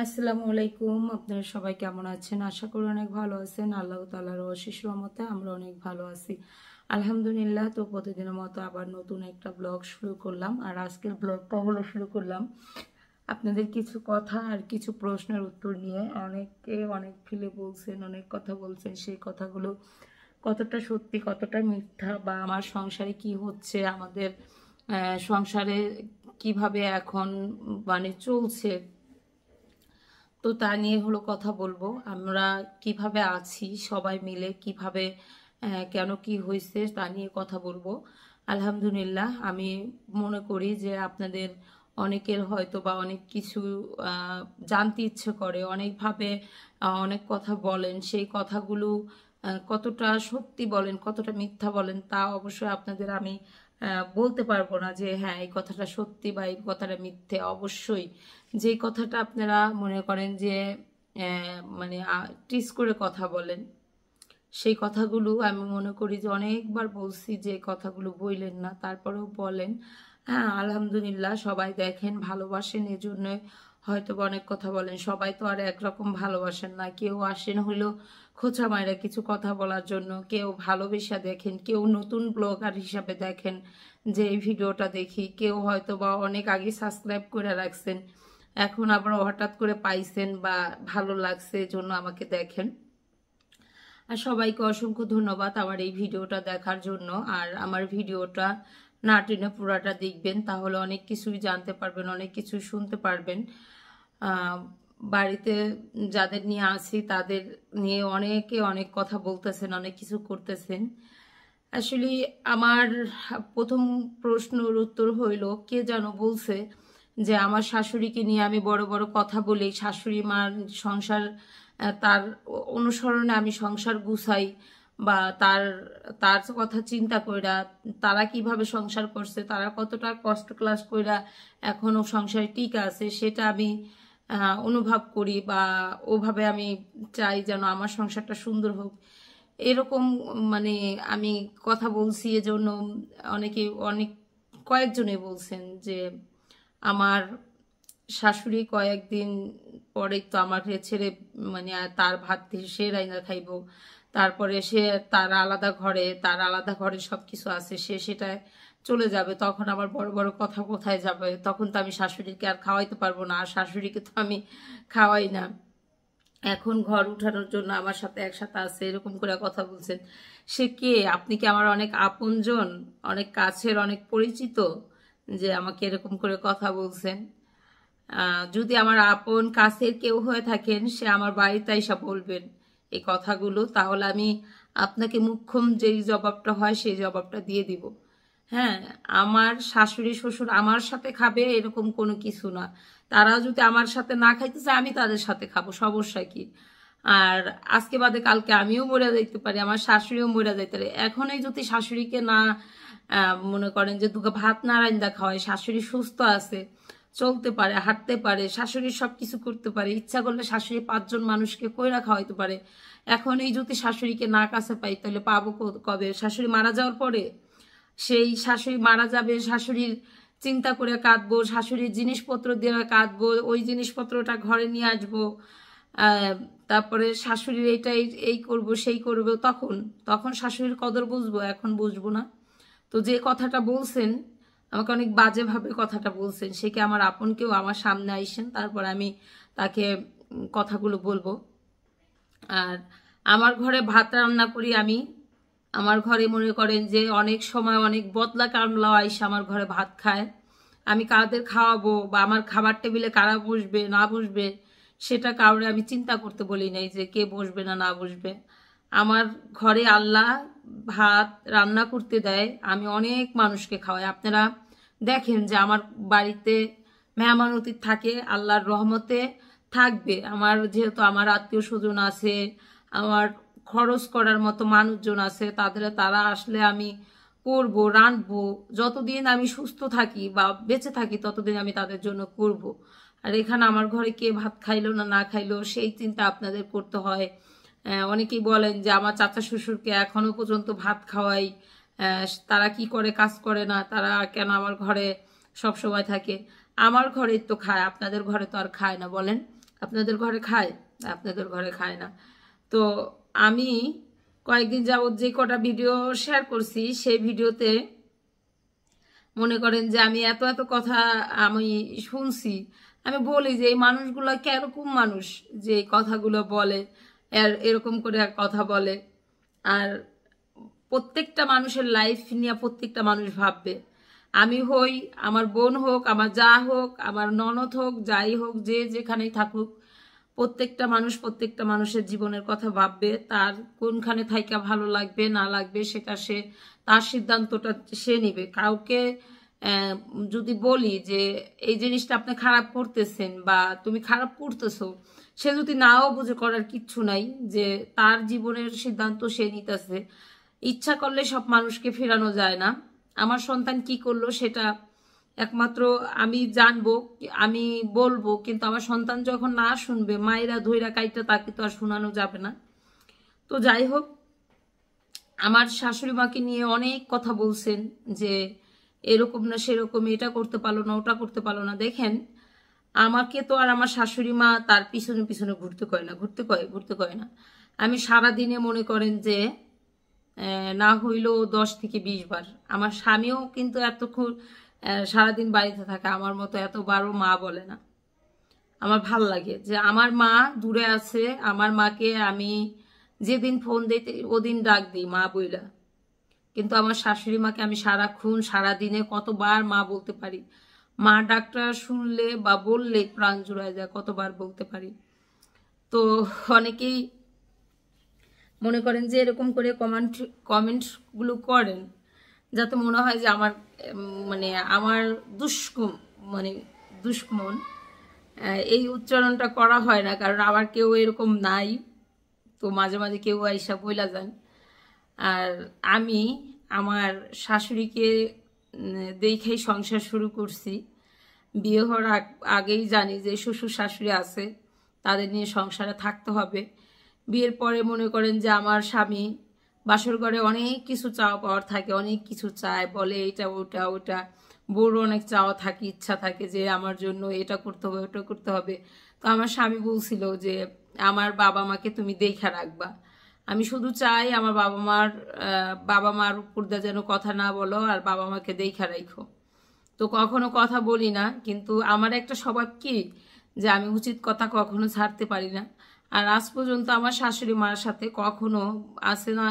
আসসালামু আলাইকুম। আপনারা সবাই কেমন আছেন? আশা করি অনেক ভালো আছেন। আল্লাহ তাআলার অশেষ রহমতে আমরা অনেক ভালো আছি, আলহামদুলিল্লাহ। তো প্রতিদিনের মতো আবার নতুন একটা ব্লগ শুরু করলাম। আর আজকের ব্লগটা হলো শুরু করলাম আপনাদের কিছু কথা আর কিছু প্রশ্নের উত্তর নিয়ে। অনেকে অনেক ফিলে বলছেন, অনেক কথা বলছেন, সেই কথাগুলো কতটা সত্যি কতটা মিথ্যা, বা আমার সংসারে কি হচ্ছে, আমাদের সংসারে কিভাবে এখন মানে চলছে, তো তা নিয়ে হলো কথা বলবো। আমরা কিভাবে আছি সবাই মিলে, কিভাবে কেন কি হয়েছে তা নিয়ে কথা বলবো। আলহামদুলিল্লাহ, আমি মনে করি যে আপনাদের অনেকের হয়তো বা অনেক কিছু জানতে ইচ্ছে করে, অনেকভাবে অনেক কথা বলেন। সেই কথাগুলো কতটা সত্যি বলেন কতটা মিথ্যা বলেন তা অবশ্যই আপনাদের আমি বলতে পারবো না যে হ্যাঁ এই কথাটা সত্যি বা এই কথাটা মিথ্যে। অবশ্যই যেই কথাটা আপনারা মনে করেন যে মানে টিস করে কথা বলেন, সেই কথাগুলো আমি মনে করি যে অনেকবার বলছি যে কথাগুলো বললেন না, তারপরেও বলেন। হ্যাঁ, আলহামদুলিল্লাহ, সবাই দেখেন ভালোবাসেন, এই জন্য হয়তো অনেক কথা বলেন। সবাই তো আর একরকম ভালোবাসেন না, কেউ আসেন হইলো খোঁচা মায়েরা কিছু কথা বলার জন্য, কেউ ভালোবেসা দেখেন, কেউ নতুন ব্লগার হিসাবে দেখেন যে এই ভিডিওটা দেখি, কেউ হয়তো বা অনেক আগে সাবস্ক্রাইব করে রাখছেন, এখন আবার হঠাৎ করে পাইছেন বা ভালো লাগছে জন্য আমাকে দেখেন। আর সবাইকে অসংখ্য ধন্যবাদ আমার এই ভিডিওটা দেখার জন্য। আর আমার ভিডিওটা না টেনে পুরাটা দেখবেন, তাহলে অনেক কিছুই জানতে পারবেন, অনেক কিছুই শুনতে পারবেন। বাড়িতে যাদের নিয়ে আছি তাদের নিয়ে অনেকে অনেক কথা বলতেছেন, অনেক কিছু করতেছেন। আসলে আমার প্রথম প্রশ্নের উত্তর হইল, কে যেন বলছে যে আমার শাশুড়িকে নিয়ে আমি বড় বড় কথা বলি, শাশুড়ি মার সংসার তার অনুসরণে আমি সংসার গুছাই, বা তার তার কথা চিন্তা কইরা তারা কিভাবে সংসার করছে, তারা কতটা কষ্ট ক্লাস কইরা এখনো সংসারে টিকে আছে, সেটা আমি অনুভব করি, বা ওভাবে আমি চাই যেন আমার সংসারটা সুন্দর হোক। এরকম মানে আমি কথা বলছি, এজন্য অনেকে অনেক কয়েকজনে বলছেন যে আমার শাশুড়ি কয়েকদিন পরে তো আমাকে ছেড়ে মানে তার ভাত সে রাইনা খাইব, তারপরে সে তার আলাদা ঘরে সবকিছু আছে, সে সেটা চলে যাবে, তখন আবার বড় বড় কথা কোথায় যাবে, তখন তো আমি শাশুড়িকে আর খাওয়াইতে পারবো না, আর শাশুড়িকে তো আমি খাওয়াই না, এখন ঘর উঠানোর জন্য আমার সাথে একসাথে আছে, এরকম করে কথা বলছেন। সে কে? আপনি কি আমার অনেক আপনজন, অনেক কাছের, অনেক পরিচিত, যে আমাকে এরকম করে কথা বলছেন? যদি আমার আপন কাছের কেউ হয়ে থাকেন, সে আমার বাড়িতে এসে বলবেন এই কথাগুলো, তাহলে আমি আপনাকে মুখ্যম যেই জবাবটা হয় সেই জবাবটা দিয়ে দিব। হ্যাঁ, আমার শাশুড়ি শ্বশুর আমার সাথে খাবে এরকম কোনো কিছু না। তারাও যদি আমার সাথে না খাইতে চায়, আমি তাদের সাথে খাবো, সমস্যা কি? আর আজকে বাদে কালকে আমিও মরে যাইতে পারি, আমার শাশুড়িও মরে যাইতে পারে। এখনই যদি শাশুড়িকে না মনে করেন যে দুটো ভাত না রান্দা খাওয়ায়, শাশুড়ি সুস্থ আছে, চলতে পারে, হাঁটতে পারে, শাশুড়ি সবকিছু করতে পারে, ইচ্ছা করলে শাশুড়ি 5 জন মানুষকে কইরা খাওয়াইতে পারে। এখন এই যদি শাশুড়িকে না কাছে পাই, তাহলে পাবো কবে? শাশুড়ি মারা যাওয়ার পরে? সেই শাশুড়ি মারা যাবে, শাশুড়ির চিন্তা করে কাঁদবো, শাশুড়ির জিনিসপত্র দিয়ে কাঁদবো, ওই জিনিসপত্রটা ঘরে নিয়ে আসবো, তারপরে শাশুড়ির এইটাই এই করব সেই করব, তখন তখন শাশুড়ির কদর বুঝবো, এখন বুঝবো না। তো যে কথাটা বলছেন, আমাকে অনেক বাজেভাবে কথাটা বলছেন, সে কি আমার আপন কেউ? আমার সামনে আইসেন, তারপর আমি তাকে কথাগুলো বলবো। আর আমার ঘরে ভাত রান্না করি আমি, আমার ঘরে মনে করেন যে অনেক সময় অনেক বদলা কামলা আইসা আমার ঘরে ভাত খায়। আমি কাদের খাওয়াবো বা আমার খাবার টেবিলে কারা বসবে না বসবে, সেটা কাউরে আমি চিন্তা করতে বলি নাই যে কে বসবে না না বসবে। আমার ঘরে আল্লাহ ভাত রান্না করতে দেয়, আমি অনেক মানুষকে খাওয়াই। আপনারা দেখেন যে আমার বাড়িতে মেহমান অতিথি থাকে, আল্লাহর রহমতে থাকবে। আমার যেহেতু আমার আত্মীয় স্বজন আছে, আমার খরচ করার মতো মানুষজন আছে, তারা আসলে আমি করব, রাঁধবো। যতদিন আমি সুস্থ থাকি বা বেঁচে থাকি ততদিন আমি তাদের জন্য করব। আর এখানে আমার ঘরে কে ভাত খাইলো না না খাইলো সেই চিন্তা আপনাদের করতে হয়। অনেকেই বলেন যে আমার চাচা শ্বশুরকে এখনো পর্যন্ত ভাত খাওয়াই, তারা কি করে, কাজ করে না, তারা কেন আমার ঘরে সব সময় থাকে? আমার ঘরে তো খায়, আপনাদের ঘরে তো আর খায় না বলেন? আপনাদের ঘরে খায়, আপনাদের ঘরে খায় না। তো আমি কয়েকদিন যাবত যে কটা ভিডিও শেয়ার করছি সেই ভিডিওতে মনে করেন যে আমি এত এত কথা আমি শুনছি। আমি বলি যে এই মানুষগুলো কিরকম মানুষ যে এই কথাগুলো বলে, এরকম করে কথা বলে। আর প্রত্যেকটা মানুষের লাইফ নিয়ে প্রত্যেকটা মানুষ ভাববে। আমি হই, আমার বোন হোক, আমার যা হোক, আমার ননদ হোক, যাই হোক, যে যেখানেই থাকুক, প্রত্যেকটা মানুষ প্রত্যেকটা মানুষের জীবনের কথা ভাববে। তার কোনখানে থাইকা ভালো লাগবে না লাগবে সেটা সে, তার সিদ্ধান্তটা সে নিবে। কাউকে যদি বলি যে এই জিনিসটা আপনি খারাপ করতেছেন বা তুমি খারাপ করতেছো, সে যদি নাও বুঝে, করার কিচ্ছু নাই, যে তার জীবনের সিদ্ধান্ত সে নিতেছে। ইচ্ছা করলে সব মানুষকে ফেরানো যায় না। আমার সন্তান কি করলো সেটা একমাত্র আমি জানবো, আমি বলবো, কিন্তু আমার সন্তান যখন না শুনবে, মায়েরা ধৈরা কাইটা তাকে তো আর শোনানো যাবে না। তো যাই হোক, আমার শাশুড়ি মাকে নিয়ে অনেক কথা বলছেন যে এরকম না সেরকম, এটা করতে পারলো না, ওটা করতে পারলো না। দেখেন, আমাকে তো আর আমার শাশুড়ি মা তার পিছনে পিছনে ঘুরতে কয় না। আমি সারাদিনে মনে করেন যে না হইলেও 10 থেকে 20 বার। আমার স্বামীও কিন্তু এতক্ষণ সারাদিন বাড়িতে থাকে, আমার মতো এতবারও মা বলে না। আমার ভাল লাগে যে আমার মা দূরে আছে। আমার মাকে আমি যেদিন ফোন দিতে ওদিন ডাক দিই মা বইলা, কিন্তু আমার শাশুড়ি মাকে আমি সারাক্ষণ সারাদিনে কতবার মা বলতে পারি। মা ডাকটা শুনলে বা বললে প্রাণ জুড়ায় যায়, কতবার বলতে পারি। তো অনেকেই মনে করেন যে এরকম করে কমেন্টগুলো করেন যাতে মনে হয় যে আমার মানে আমার মানে দুষ্মন। এই উচ্চারণটা করা হয় না, কারণ আমার কেউ এরকম নাই। তো মাঝে মাঝে কেউ আইসা বইলা যান। আর আমি আমার শাশুড়িকে দেখেই সংসার শুরু করছি। বিয়ে হওয়ার আগেই জানি যে শ্বশুর শাশুড়ি আছে, তাদের নিয়ে সংসারে থাকতে হবে। বিয়ের পরে মনে করেন যে আমার স্বামী বাসর ঘরে অনেক কিছু চাওয়া পাওয়ার থাকে, অনেক কিছু চায়, বলে এটা ওটা ওটা। বড় অনেক চাওয়া থাকে, ইচ্ছা থাকে যে আমার জন্য এটা করতে হবে, ওটা করতে হবে। তো আমার স্বামী বলছিল যে আমার বাবা মাকে তুমি দেখা রাখবা। আমি শুধু চাই আমার বাবা মার উপর দিয়ে যেন কথা না বলো, আর বাবা মাকে দেখা রাখো। তো কখনো কথা বলি না, কিন্তু আমার একটা স্বভাব কি যে আমি উচিত কথা কখনো ছাড়তে পারি না। আর আজ পর্যন্ত আমার শাশুড়ি মার সাথে কখনো আসে না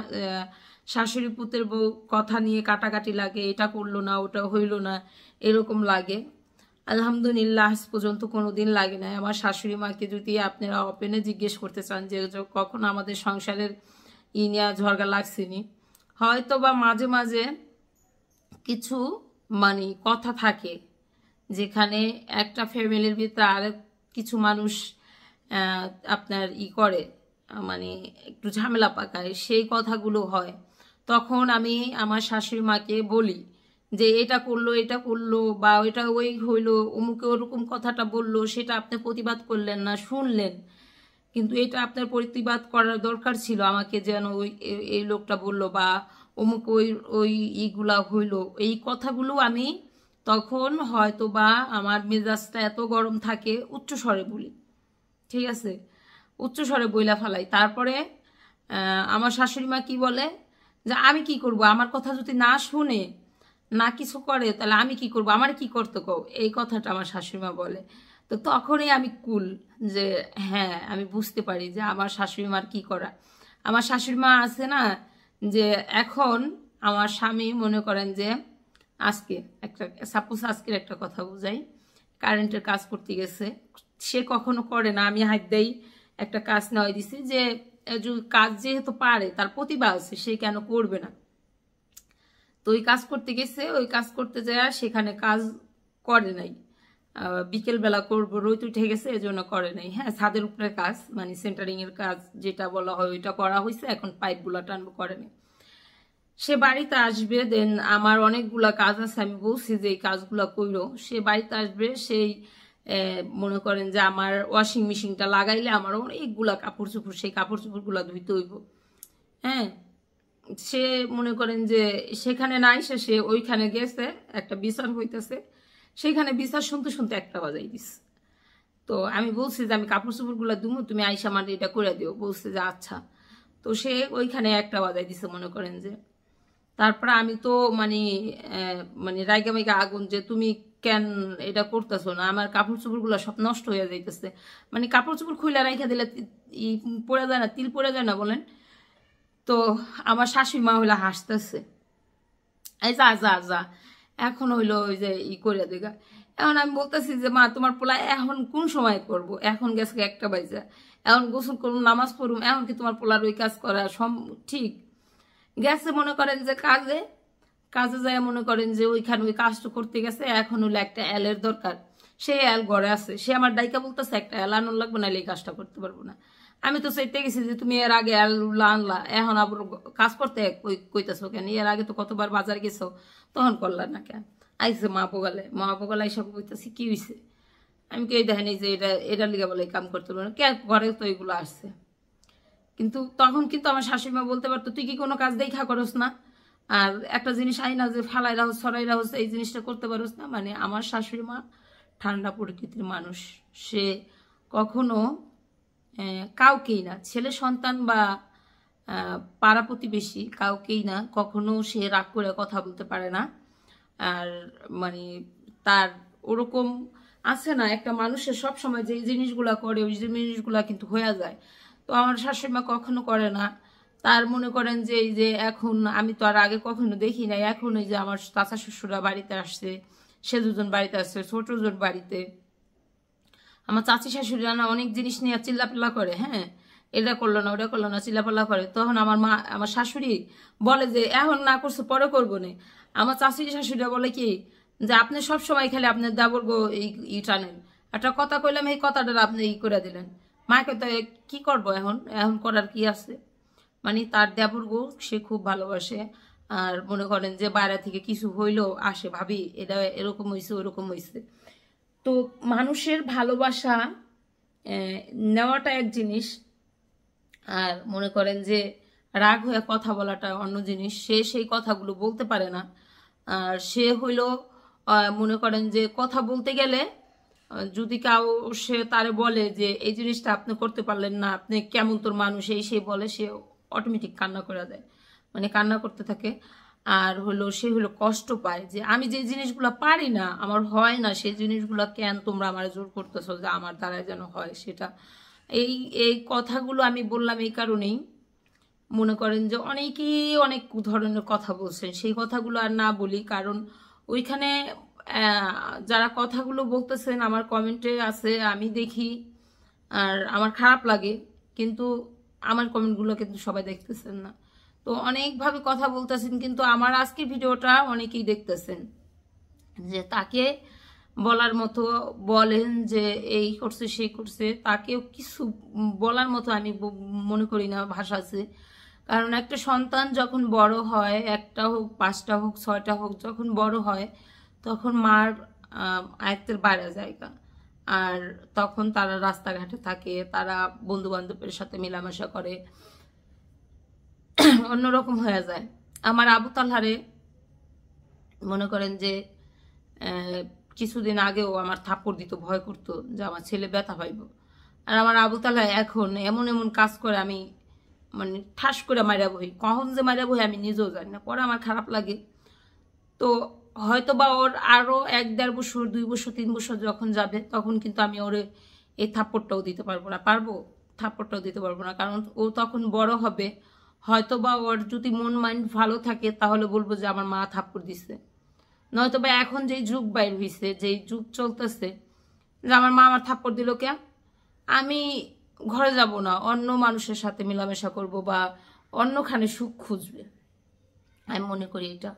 শাশুড়ি পুতের বউ কথা নিয়ে কাটাকাটি লাগে, এটা করলো না, ওটা হইলো না, এরকম লাগে। আলহামদুলিল্লাহ আজ পর্যন্ত কোনোদিন লাগে না। আমার শাশুড়ি মাকে যদি আপনারা ওপেনে জিজ্ঞেস করতে চান যে কখন আমাদের সংসারের নিয়ে ঝগড়া লাগছেনি, হয়তো বা মাঝে মাঝে কিছু মানে কথা থাকে যেখানে একটা ফ্যামিলির ভিতরে আরেক কিছু মানুষ আপনার করে, মানে একটু ঝামেলা পাকায়, সেই কথাগুলো হয়। তখন আমি আমার শাশুড়ি মাকে বলি যে এটা করলো বা ওইটা ওই হইলো, অমুকে ওরকম কথাটা বললো, সেটা আপনি প্রতিবাদ করলেন না, শুনলেন, কিন্তু এটা আপনার প্রতিবাদ করার দরকার ছিল আমাকে, যেন ওই এই লোকটা বললো বা অমুক ওই ওই ইগুলা হইলো, এই কথাগুলো আমি তখন হয়তো বা আমার মেজাজটা এত গরম থাকে উচ্চ স্বরে বলি, ঠিক আছে, উচ্চ স্বরে বইলা ফেলাই। তারপরে আমার শাশুড়ি মা কি বলে যে আমি কি করব, আমার কথা যদি না শুনে না কিছু করে তাহলে আমি কি করব, আমার কি করতে কও, এই কথাটা আমার শাশুড়ি মা বলে। তো তখনই আমি কুল যে হ্যাঁ, আমি বুঝতে পারি যে আমার শাশুড়ি মার কি করা। আমার শাশুড়ি মা আছে না, যে এখন আমার স্বামী মনে করেন যে আজকে সাপোজ আজকের একটা কথা বুঝাই, কারেন্টের কাজ করতে গেছে, সে কখনো করে না, আমি হাত দেই একটা কাজ নেওয়াই দিছি যে কাজ যেহেতু পারে, তার প্রতিভা আছে, সে কেন করবে না। তো ওই কাজ করতে গেছে, ওই কাজ করতে যায় সেখানে কাজ করে নাই, বিকেলবেলা করবো, রোদ উঠে গেছে, এজন্য করে নাই। হ্যাঁ, ছাদের উপরে কাজ, মানে সেন্টারিং এর কাজ যেটা বলা হয় ওইটা করা হয়েছে, এখন পাইপগুলা টানবো, করে নাই। সে বাড়িতে আসবে, দেন আমার অনেকগুলা কাজ আছে, আমি বলছি যে এই কাজগুলা কইরো। সে বাড়িতে আসবে, সেই মনে করেন যে আমার ওয়াশিং মেশিনটা লাগাইলে আমার অনেকগুলা কাপড় চোপড়, সেই কাপড় চোপড়গুলা ধুইতে হইব। হ্যাঁ, সে মনে করেন যে সেখানে নাই, সে ওইখানে গেছে, একটা বিচার হইতেছে, সেইখানে বিচার শুনতে শুনতে 1টা বাজাই দিস। তো আমি বলছি যে আমি কাপড় চোপড়গুলো দুমো, তুমি আইসা আমার এটা করে দিও। বলছে যে আচ্ছা। তো সে ওইখানে একটা বাজাই দিছে মনে করেন যে। তারপরে আমি তো মানে মানে রাইগা মাইগা আগুন যে তুমি কেন এটা করতেছো না, আমার কাপড় চোপড়গুলো সব নষ্ট হয়ে যাইতেছে। মানে কাপড় চোপড় খুইলা রাইখা দিলে ই পড়ে যায় না, তিল পড়ে যায় না বলেন। তো আমার শাশুড়ি মা হইলা হাসতেছে, এই যা যা যা এখন হইলো ওই যে ই করে দিগা। এখন আমি বলতেছি যে মা তোমার পোলা এখন কোন সময় করব, এখন গেছে 1টা বাজে, এখন গোসল করুম নামাজ পড়ুম, এখন কি তোমার পোলার ওই কাজ করা ঠিক? গেছে মনে করেন যে কাজে কাজে যায়, মনে করেন যে ওইখানে ওই কাজটা করতে গেছে, এখন হলো একটা এলের দরকার, সে এল ঘরে আছে, সে আমার ডাইকা বলতেছে একটা এল আনুন লাগবে না, এই কাজটা করতে পারবো না। আমি তো চাইতে গেছি যে তুমি এর আগে এল আনলা, এখন আবার কাজ করতে কইতেছো কেন? এর আগে তো কতবার বাজার গেছো, তখন করলা না কেন? আইসে মা পোগালে এইসব কইতেছি কি হয়েছে? আমি কে দেখেনি যে এটা লিগে বলে কাম করতে পারবো না, কে ঘরে তো এইগুলো আসছে। কিন্তু তখন কিন্তু আমার শাশুড়ি মা বলতে পারতো তুই কি কোনো কাজ দেখা করস না, আর একটা জিনিস আই না যে ফালাই রাহস ছড়াই রাহস, এই জিনিসটা করতে পারস না। মানে আমার শাশুড়ি মা ঠান্ডা প্রকৃতির মানুষ, সে কখনো কাউকেই না, ছেলে সন্তান বা পাড়া প্রতিবেশী কাউকেই না কখনো সে রাগ করে কথা বলতে পারে না। আর মানে তার ওরকম আছে না, একটা মানুষের সব সময় যে জিনিসগুলা করে ওই জিনিসগুলা কিন্তু হয়ে যায়। তো আমার শাশুড়ি মা কখনো করে না। তার মনে করেন যে এই যে এখন আমি তো আর আগে কখনো দেখি নাই, এখন ওই যে আমার চাচা শ্বশুরা বাড়িতে আসছে, সে দুজন বাড়িতে আসছে, ছোট জন বাড়িতে, আমার চাচি শাশুড়িরা না অনেক জিনিস নিয়ে চিল্লাপাল্লা করে, হ্যাঁ এটা করলো না ওটা করলো না চিল্লাপাল্লা করে। তখন আমার শাশুড়ি বলে যে এখন না করছো পরে করবো না। আমার চাচি শাশুড়িরা বলে কি যে আপনি সব সময় খেলে আপনার দেবর গো ই টানেন, একটা কথা কইলাম এই কথাটা আপনি ই করে দিলেন। মাকে তো কি করবো, এখন এখন করার কি আছে? মানে তার দেবর গো সে খুব ভালোবাসে। আর মনে করেন যে বাইরে থেকে কিছু হইলেও আসে, ভাবি এটা এরকম হয়েছে ওরকম হয়েছে। তো মানুষের ভালোবাসা নেওয়াটা এক জিনিস, আর মনে করেন যে রাগ হয়ে কথা বলাটা অন্য জিনিস। সে সেই কথাগুলো বলতে পারে না। আর সে হইল মনে করেন যে কথা বলতে গেলে যদি সে তারে বলে যে এই জিনিসটা আপনি করতে পারলেন না, আপনি কেমন তোর মানুষ, এই সে বলে, সে অটোমেটিক কান্না করে দেয়, মানে কান্না করতে থাকে। আর হলো সে হলো কষ্ট পায় যে আমি যে জিনিসগুলো পারি না, আমার হয় না, সেই জিনিসগুলো কেন তোমরা আমার জোর করতেছো যে আমার দ্বারা যেন হয় সেটা। এই এই কথাগুলো আমি বললাম এই কারণেই, মনে করেন যে অনেকেই অনেক ধরনের কথা বলছেন, সেই কথাগুলো আর না বলি, কারণ ওইখানে যারা কথাগুলো বলতেছেন আমার কমেন্টে আছে, আমি দেখি আর আমার খারাপ লাগে, কিন্তু আমার কমেন্টগুলো কিন্তু সবাই দেখতেছেন না। তো অনেকভাবে কথা বলতেছেন, কিন্তু আমার আজকের ভিডিওটা অনেকেই দেখতেছেন, যে তাকে বলার মতো বলেন যে এই করছে সেই করছে, তাকেও কিছু বলার মতো আমি মনে করি না ভাষা আছে। কারণ একটা সন্তান যখন বড় হয়, 1টা হোক 5টা হোক 6টা হোক, যখন বড় হয় তখন মার আয়ত্তের বাইরে জায়গা, আর তখন তারা রাস্তাঘাটে থাকে, তারা বন্ধু বান্ধবের সাথে মেলামেশা করে, অন্যরকম হয়ে যায়। আমার আবু তালহারে মনে করেন যে কিছুদিন আগেও আমার থাপ্পড় দিত, ভয় করতো যে আমার ছেলে ব্যথা পাইব। আর আমার আবু তালহা এখন এমন এমন কাজ করে, আমি মানে ঠাস করে মারা বই, কখন যে মারা বই আমি নিজেও জানি না, পরে আমার খারাপ লাগে। তো হয়তো বা ওর আরো 1-1.5 বছর 2 বছর 3 বছর যখন যাবে, তখন কিন্তু আমি ওরে এই থাপ্পড়টাও দিতে পারবো না, থাপ্পড়টাও দিতে পারবো না, কারণ ও তখন বড় হবে। হয়তো বা ওর যদি মন মাইন্ড ভালো থাকে তাহলে বলবো যে আমার মা থাপ্পড় দিছে, নয়তো বা এখন যেই যুগ বাইর হয়েছে, যেই যুগ চলতেছে, যে আমার মা আমার থাপ্পড় দিল কেন, আমি ঘরে যাব না, অন্য মানুষের সাথে মেলামেশা করব বা অন্যখানে সুখ খুঁজবে। আমি মনে করি এটা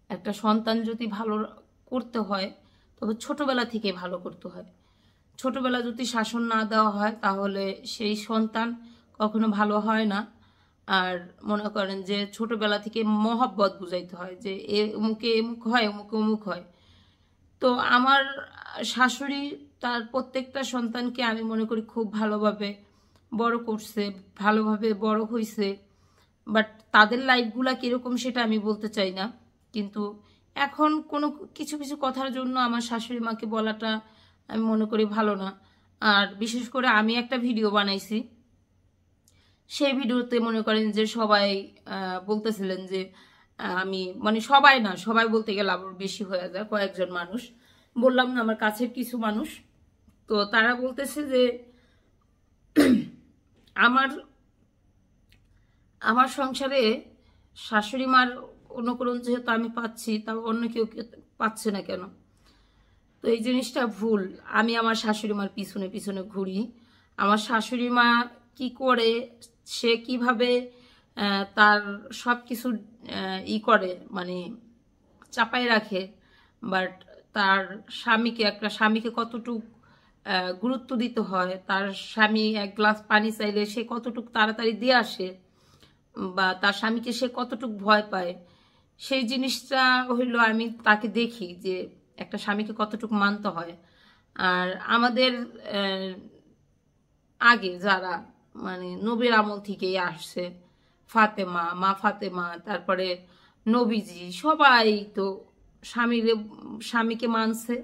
একটা সন্তান যদি ভালো করতে হয় তবে ছোটবেলা থেকে ভালো করতে হয়। ছোটবেলা যদি শাসন না দেওয়া হয় তাহলে সেই সন্তান কখনো ভালো হয় না। আর মনে করেন যে ছোটবেলা থেকে মহব্বত বুঝাইতে হয় যে অমুকে এমুক হয়, অমুকে অমুক হয়। তো আমার শাশুড়ি তার প্রত্যেকটা সন্তানকে আমি মনে করি খুব ভালোভাবে বড় করছে, ভালোভাবে বড় হয়েছে। বাট তাদের লাইফগুলা কিরকম সেটা আমি বলতে চাই না, কিন্তু এখন কোনো কিছু কিছু কথার জন্য আমার শাশুড়ি মাকে বলাটা আমি মনে করি ভালো না। আর বিশেষ করে আমি একটা ভিডিও বানাইছি, সেই ভিডিওতে মনে করেন যে সবাই বলতেছিলেন যে আমি মানে সবাই না, সবাই বলতে গেলে আবার বেশি হয়ে যায়, কয়েকজন মানুষ, বললাম না আমার কাছের কিছু মানুষ, তো তারা বলতেছে যে আমার আমার সংসারে শাশুড়ি মার অনুকরণ যেহেতু আমি পাচ্ছি, তা অন্য কেউ পাচ্ছে না কেন? তো এই জিনিসটা ভুল। আমি আমার শাশুড়ি মার পিছনে পিছনে ঘুরি। আমার শাশুড়ি মা কি করে, সে কিভাবে তার সব কিছু করে, মানে চাপায় রাখে, বাট তার স্বামীকে, একটা স্বামীকে কতটুক গুরুত্ব দিতে হয়, তার স্বামী এক গ্লাস পানি চাইলে সে কতটুক তাড়াতাড়ি দিয়ে আসে, বা তার স্বামীকে সে কতটুক ভয় পায়, সেই জিনিসটা হইলো আমি তাকে দেখি যে একটা স্বামীকে কতটুকু মানতে হয়। আর আমাদের আগে যারা মানে নবীর আমল থেকেই আসছে, ফাতেমা, মা ফাতেমা, তারপরে নবীজি, সবাই তো স্বামীকে মানছে,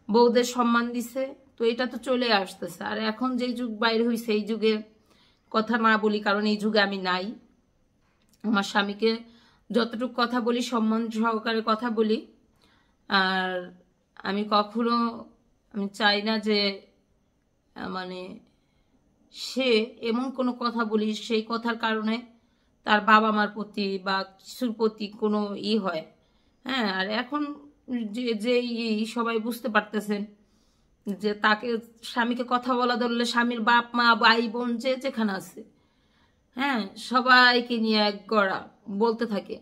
বউদের সম্মান দিছে। তো এটা তো চলে আসতেছে। আর এখন যে যুগ বাইর হয়েছে, এই যুগে কথা না বলি, কারণ এই যুগে আমি নাই। আমার স্বামীকে যতটুকু কথা বলি সম্মান সহকারে কথা বলি। আর আমি কখনো আমি চাই না যে মানে সে এমন কোনো কথা বলি সেই কথার কারণে তার বাবা মার প্রতি বা কিছুর প্রতি কোনো হয়। হ্যাঁ, আর এখন যে সবাই বুঝতে পারতেছেন যে তাকে, স্বামীকে কথা বলা ধরলে স্বামীর বাপ মা ভাই বোন যে যেখানে আছে, হ্যাঁ, সবাইকে নিয়ে এক গড়া বলতে থাকে।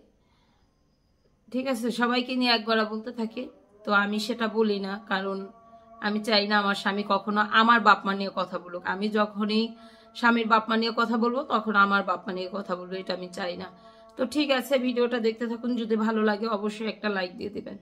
ঠিক আছে, সবাইকে নিয়ে এক গড়া বলতে থাকে। তো আমি সেটা বলি না, কারণ আমি চাই না আমার স্বামী কখনো আমার বাপ মা নিয়ে কথা বলুক। আমি যখনই স্বামীর বাপ মা নিয়ে কথা বলবো, তখন আমার বাপ মা নিয়ে কথা বলবো, এটা আমি চাই না। তো ঠিক আছে, ভিডিওটা দেখতে থাকুন, যদি ভালো লাগে অবশ্যই একটা লাইক দিয়ে দেবেন।